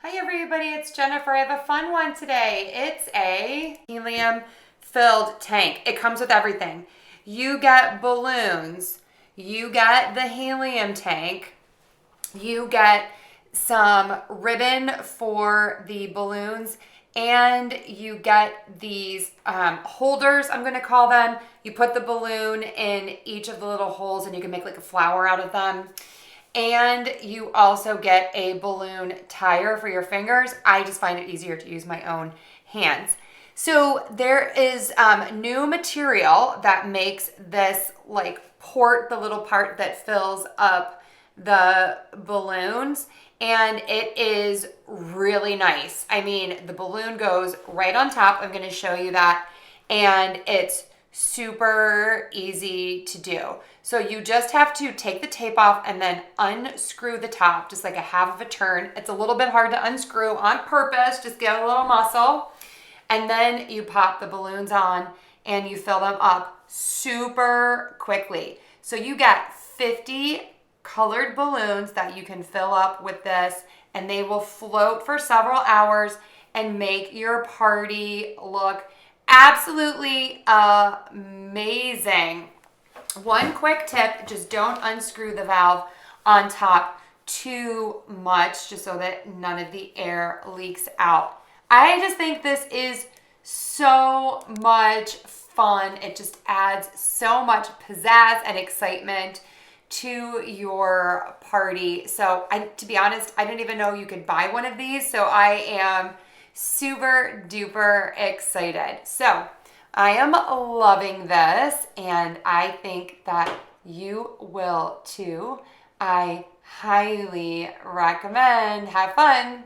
Hi everybody, it's Jennifer. I have a fun one today. It's a helium filled tank. It comes with everything. You get balloons, you get the helium tank, you get some ribbon for the balloons, and you get these holders, I'm going to call them. You put the balloon in each of the little holes and you can make like a flower out of them. And you also get a balloon tire for your fingers. I just find it easier to use my own hands. So there is new material that makes this like the little part that fills up the balloons, and it is really nice. I mean, the balloon goes right on top. I'm going to show you that, and it's super easy to do. So you just have to take the tape off and then unscrew the top, just like a half of a turn. It's a little bit hard to unscrew on purpose, just give it a little muscle. And then you pop the balloons on and you fill them up super quickly. So you get 50 colored balloons that you can fill up with this, and they will float for several hours and make your party look absolutely amazing. One quick tip, just don't unscrew the valve on top too much, just so that none of the air leaks out. I just think this is so much fun. It just adds so much pizzazz and excitement to your party. So to be honest, I didn't even know you could buy one of these. So I am super duper excited. So I am loving this, and I think that you will too. I highly recommend. Have fun.